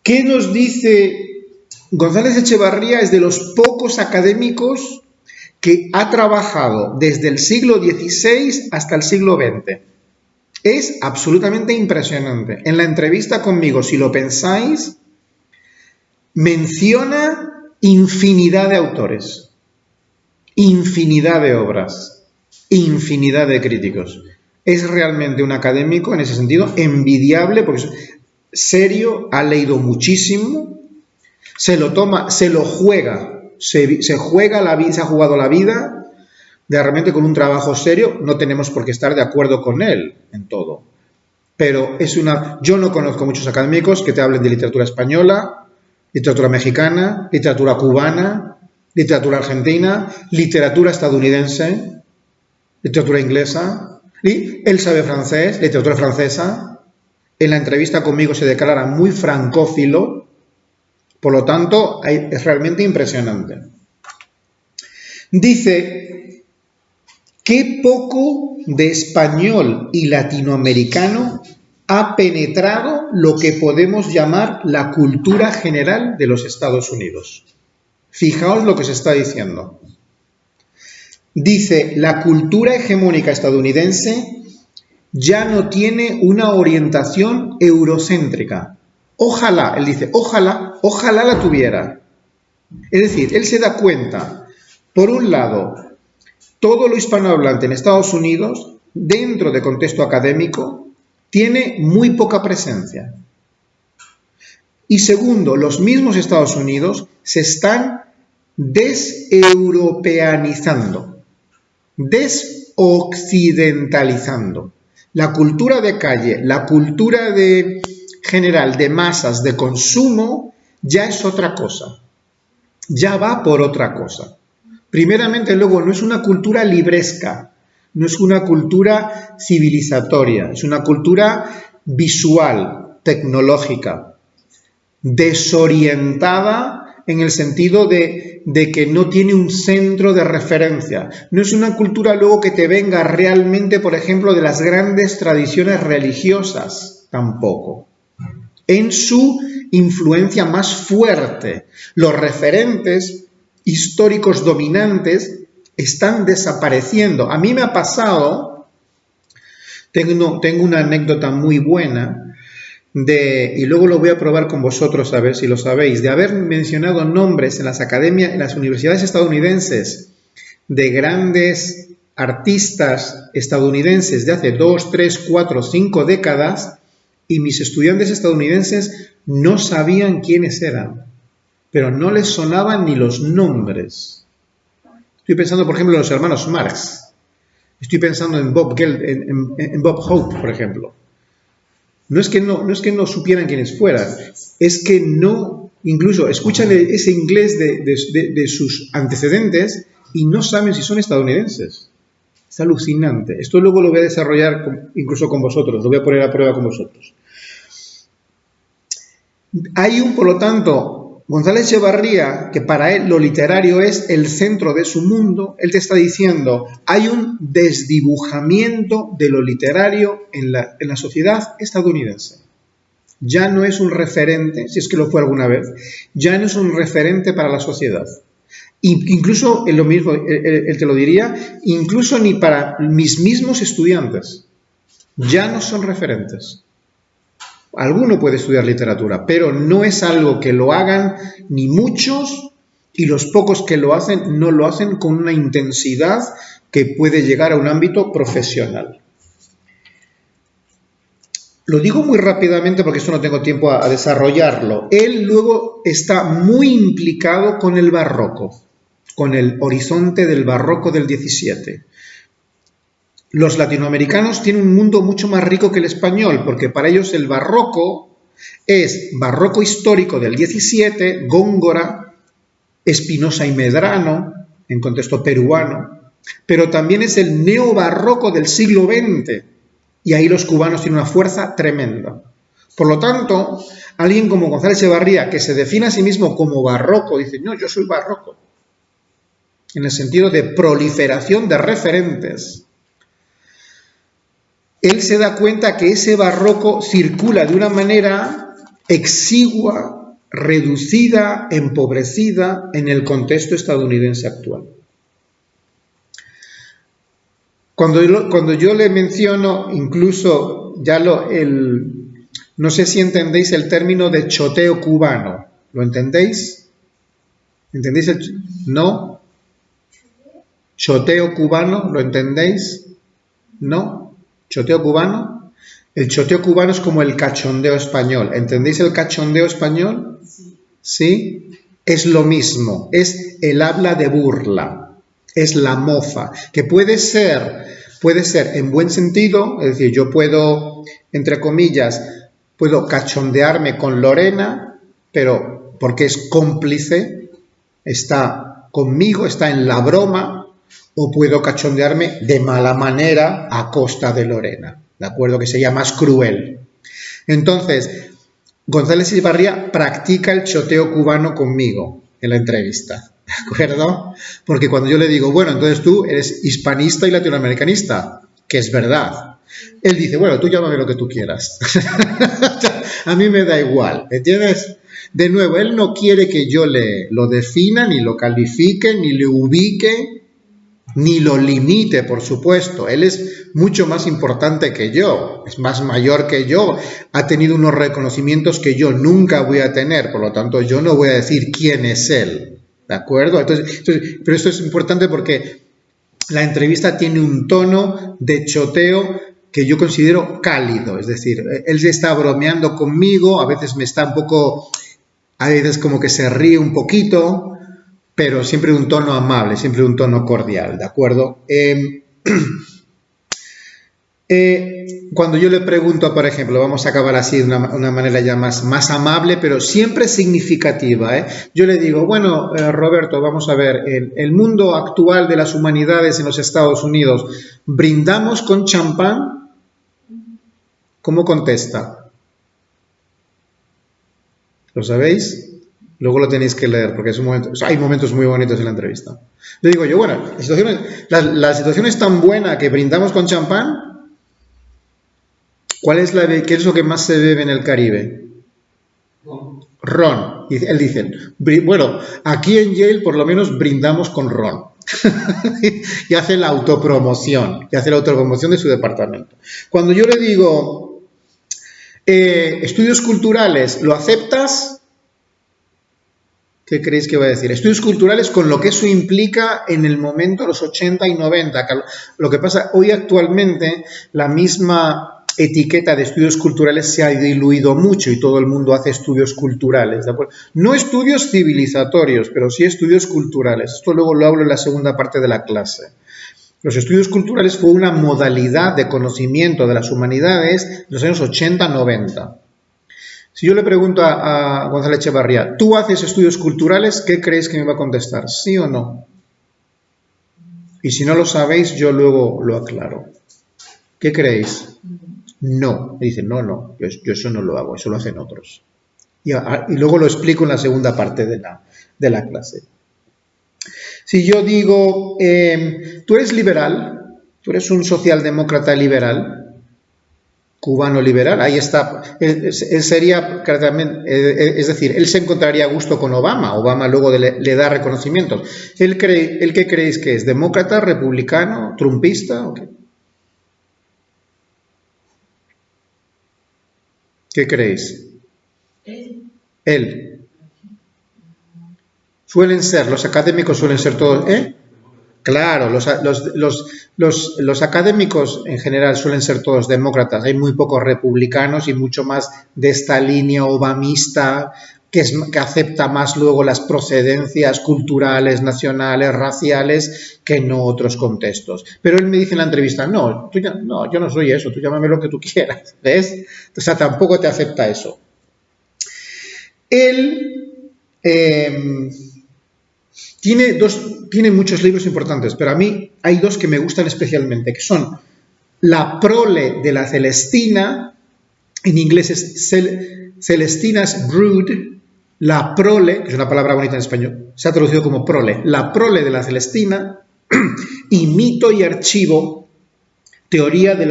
¿Qué nos dice González Echevarría? Es de los pocos académicos que ha trabajado desde el siglo XVI hasta el siglo XX. Es absolutamente impresionante. En la entrevista conmigo, si lo pensáis, menciona infinidad de autores, infinidad de obras, infinidad de críticos. Es realmente un académico, en ese sentido, envidiable, porque es serio, ha leído muchísimo, se lo toma, se lo juega, se juega la vida, se ha jugado la vida, de realmente con un trabajo serio. No tenemos por qué estar de acuerdo con él en todo, pero yo no conozco muchos académicos que te hablen de literatura española, literatura mexicana, literatura cubana, literatura argentina, literatura estadounidense, literatura inglesa, y él sabe francés, literatura francesa. En la entrevista conmigo se declara muy francófilo, por lo tanto, es realmente impresionante. Dice, qué poco de español y latinoamericano ha penetrado lo que podemos llamar la cultura general de los Estados Unidos. Fijaos lo que se está diciendo. Dice, la cultura hegemónica estadounidense ya no tiene una orientación eurocéntrica. Ojalá, él dice, ojalá la tuviera. Es decir, él se da cuenta, por un lado, todo lo hispanohablante en Estados Unidos, dentro de contexto académico, tiene muy poca presencia. Y segundo, los mismos Estados Unidos se están deseuropeanizando, desoccidentalizando. La cultura de calle, la cultura general de masas, de consumo, ya es otra cosa. Ya va por otra cosa. Primeramente, luego, no es una cultura libresca, no es una cultura civilizatoria, es una cultura visual, tecnológica, desorientada en el sentido de que no tiene un centro de referencia. No es una cultura luego que te venga realmente, por ejemplo, de las grandes tradiciones religiosas, tampoco. En su influencia más fuerte, los referentes históricos dominantes están desapareciendo. A mí me ha pasado, tengo una anécdota muy buena, y luego lo voy a probar con vosotros a ver si lo sabéis, de haber mencionado nombres en las academias, en las universidades estadounidenses de grandes artistas estadounidenses de hace 2, 3, 4, 5 décadas, y mis estudiantes estadounidenses no sabían quiénes eran, pero no les sonaban ni los nombres. Estoy pensando, por ejemplo, en los hermanos Marx. Estoy pensando en Bob Hope, por ejemplo. No es que no supieran quiénes fueran, es que no, incluso escuchan ese inglés de sus antecedentes y no saben si son estadounidenses. Es alucinante. Esto luego lo voy a desarrollar incluso con vosotros, lo voy a poner a prueba con vosotros. Por lo tanto, González Echevarría, que para él lo literario es el centro de su mundo, él te está diciendo, hay un desdibujamiento de lo literario en la sociedad estadounidense. Ya no es un referente, si es que lo fue alguna vez, ya no es un referente para la sociedad. Incluso, lo mismo, él te lo diría, incluso ni para mis mismos estudiantes. Ya no son referentes. Alguno puede estudiar literatura, pero no es algo que lo hagan ni muchos, y los pocos que lo hacen no lo hacen con una intensidad que puede llegar a un ámbito profesional. Lo digo muy rápidamente porque esto no tengo tiempo a desarrollarlo. Él luego está muy implicado con el barroco, con el horizonte del barroco del 17. Los latinoamericanos tienen un mundo mucho más rico que el español, porque para ellos el barroco es barroco histórico del 17, Góngora, Espinosa y Medrano, en contexto peruano, pero también es el neobarroco del siglo XX, y ahí los cubanos tienen una fuerza tremenda. Por lo tanto, alguien como González Echevarría, que se define a sí mismo como barroco, dice, no, yo soy barroco, en el sentido de proliferación de referentes. Él se da cuenta que ese barroco circula de una manera exigua, reducida, empobrecida en el contexto estadounidense actual. Cuando yo le menciono, incluso ya no sé si entendéis el término de choteo cubano. ¿Lo entendéis? ¿Entendéis no? ¿Choteo cubano? ¿Lo entendéis? ¿No? ¿Choteo cubano? El choteo cubano es como el cachondeo español. ¿Entendéis el cachondeo español? ¿Sí? Es lo mismo. Es el habla de burla. Es la mofa. Que puede ser en buen sentido, es decir, yo puedo, entre comillas, puedo cachondearme con Lorena, pero porque es cómplice, está conmigo, está en la broma, o puedo cachondearme de mala manera a costa de Lorena, ¿de acuerdo? Que sería más cruel. Entonces, González Echevarría practica el choteo cubano conmigo en la entrevista, ¿de acuerdo? Porque cuando yo le digo, bueno, entonces tú eres hispanista y latinoamericanista, que es verdad. Él dice, bueno, tú llámame lo que tú quieras. A mí me da igual, ¿entiendes? De nuevo, él no quiere que yo lo defina, ni lo califique, ni le ubique, ni lo limite, por supuesto. Él es mucho más importante que yo, es más mayor que yo, ha tenido unos reconocimientos que yo nunca voy a tener, por lo tanto yo no voy a decir quién es él, ¿de acuerdo? Entonces, pero esto es importante porque la entrevista tiene un tono de choteo que yo considero cálido, es decir, él se está bromeando conmigo, a veces me está un poco, a veces como que se ríe un poquito, pero siempre un tono amable, siempre un tono cordial, ¿de acuerdo? Cuando yo le pregunto, por ejemplo, vamos a acabar así de una manera ya más amable, pero siempre significativa, ¿eh? Yo le digo, bueno, Roberto, vamos a ver, el mundo actual de las humanidades en los Estados Unidos, ¿brindamos con champán? ¿Cómo contesta? ¿Lo sabéis? Luego lo tenéis que leer, porque hay momentos muy bonitos en la entrevista. Le digo yo, bueno, la situación es tan buena que brindamos con champán. ¿Qué es lo que más se bebe en el Caribe? Ron. Y él dice, bueno, aquí en Yale por lo menos brindamos con ron. Y hace la autopromoción de su departamento. Cuando yo le digo, estudios culturales, ¿lo aceptas? ¿Qué creéis que va a decir? Estudios culturales con lo que eso implica en el momento, los 80 y 90. Lo que pasa, hoy actualmente la misma etiqueta de estudios culturales se ha diluido mucho y todo el mundo hace estudios culturales, ¿de acuerdo? No estudios civilizatorios, pero sí estudios culturales. Esto luego lo hablo en la segunda parte de la clase. Los estudios culturales fue una modalidad de conocimiento de las humanidades de los años 80-90. Si yo le pregunto a González Echevarría, ¿tú haces estudios culturales? ¿Qué creéis que me va a contestar? ¿Sí o no? Y si no lo sabéis, yo luego lo aclaro. ¿Qué creéis? No. Me dicen, no, yo eso no lo hago, eso lo hacen otros. Y luego lo explico en la segunda parte de la clase. Si yo digo, tú eres liberal, tú eres un socialdemócrata liberal, cubano liberal, ahí está, él sería, es decir, él se encontraría a gusto con Obama luego le da reconocimientos. ¿Él qué creéis que es? ¿Demócrata, republicano, trumpista o qué? ¿Qué creéis? Él. Los académicos suelen ser todos, Claro, los académicos en general suelen ser todos demócratas, hay muy pocos republicanos y mucho más de esta línea obamista que acepta más luego las procedencias culturales, nacionales, raciales, que no otros contextos. Pero él me dice en la entrevista, no, no, yo no soy eso, tú llámame lo que tú quieras, ¿ves? O sea, tampoco te acepta eso. Él tiene muchos libros importantes, pero a mí hay dos que me gustan especialmente, que son La prole de la Celestina, en inglés es Celestina's Brood, la prole, que es una palabra bonita en español, se ha traducido como prole, la prole de la Celestina, y Mito y Archivo, teoría de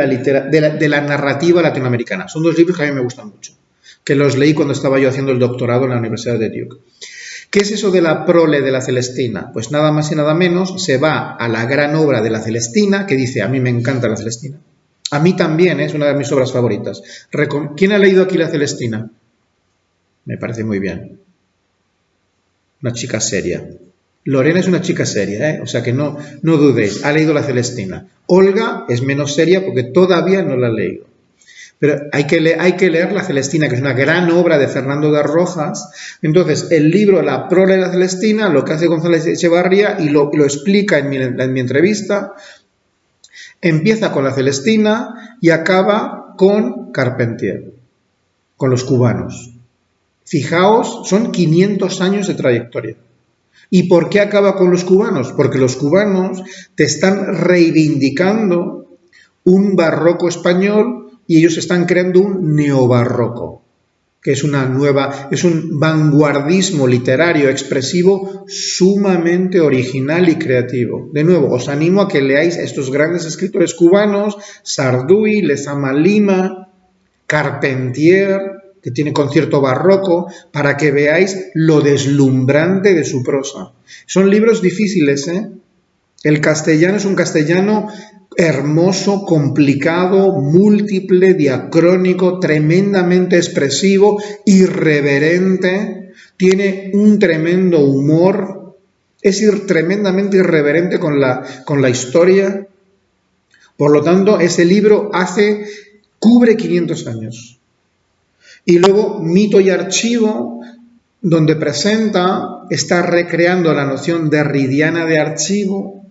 la narrativa latinoamericana. Son dos libros que a mí me gustan mucho, que los leí cuando estaba yo haciendo el doctorado en la Universidad de Duke. ¿Qué es eso de la prole de la Celestina? Pues nada más y nada menos se va a la gran obra de la Celestina, que dice, a mí me encanta la Celestina. A mí también, es una de mis obras favoritas. ¿Quién ha leído aquí la Celestina? Me parece muy bien. Una chica seria. Lorena es una chica seria, o sea que no dudéis, ha leído la Celestina. Olga es menos seria porque todavía no la ha leído. Pero hay que leer la Celestina, que es una gran obra de Fernando de Rojas. Entonces, el libro La prole de la Celestina, lo que hace González Echevarría, y lo explica en mi entrevista, empieza con la Celestina y acaba con Carpentier, con los cubanos. Fijaos, son 500 años de trayectoria. ¿Y por qué acaba con los cubanos? Porque los cubanos te están reivindicando un barroco español y ellos están creando un neobarroco, que es un vanguardismo literario expresivo sumamente original y creativo. De nuevo, os animo a que leáis a estos grandes escritores cubanos, Sarduy, Lezama Lima, Carpentier, que tiene concierto barroco, para que veáis lo deslumbrante de su prosa. Son libros difíciles, ¿eh? El castellano es un castellano hermoso, complicado, múltiple, diacrónico, tremendamente expresivo, irreverente, tiene un tremendo humor, es tremendamente irreverente con la historia. Por lo tanto, ese libro cubre 500 años. Y luego, Mito y Archivo, donde está recreando la noción derridiana de archivo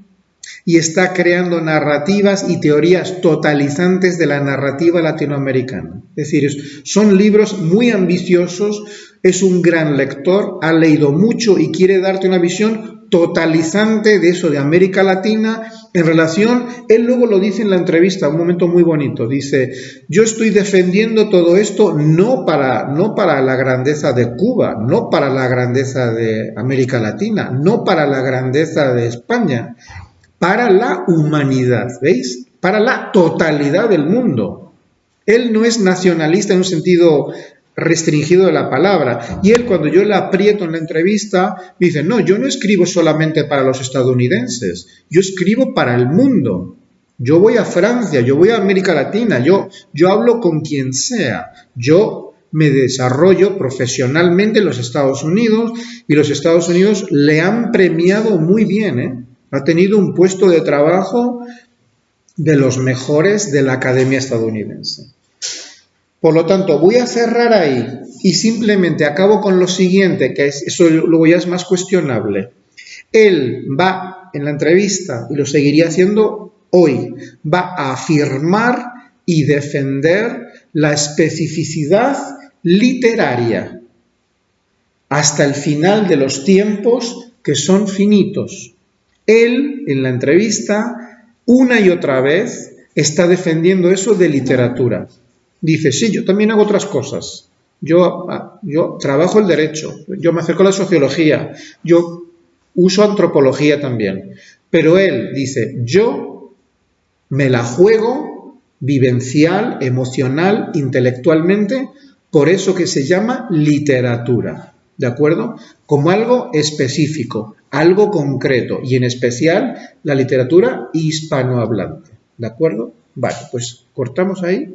y está creando narrativas y teorías totalizantes de la narrativa latinoamericana. Es decir, son libros muy ambiciosos, es un gran lector, ha leído mucho y quiere darte una visión totalizante de eso de América Latina en relación, él luego lo dice en la entrevista, un momento muy bonito, dice, yo estoy defendiendo todo esto no para la grandeza de Cuba, no para la grandeza de América Latina, no para la grandeza de España, para la humanidad, ¿veis? Para la totalidad del mundo. Él no es nacionalista en un sentido restringido de la palabra. Y él, cuando yo le aprieto en la entrevista, me dice, no, yo no escribo solamente para los estadounidenses, yo escribo para el mundo. Yo voy a Francia, yo voy a América Latina, yo hablo con quien sea. Yo me desarrollo profesionalmente en los Estados Unidos y los Estados Unidos le han premiado muy bien, ¿eh? Ha tenido un puesto de trabajo de los mejores de la Academia Estadounidense. Por lo tanto, voy a cerrar ahí y simplemente acabo con lo siguiente, que eso luego ya es más cuestionable. Él va en la entrevista, y lo seguiría haciendo hoy, va a afirmar y defender la especificidad literaria hasta el final de los tiempos, que son finitos. Él, en la entrevista, una y otra vez, está defendiendo eso de literatura. Dice, sí, yo también hago otras cosas. Yo trabajo el derecho, yo me acerco a la sociología, yo uso antropología también. Pero él dice, yo me la juego vivencial, emocional, intelectualmente, por eso que se llama literatura, ¿de acuerdo? Como algo específico, algo concreto, y en especial la literatura hispanohablante, ¿de acuerdo? Vale, pues cortamos ahí.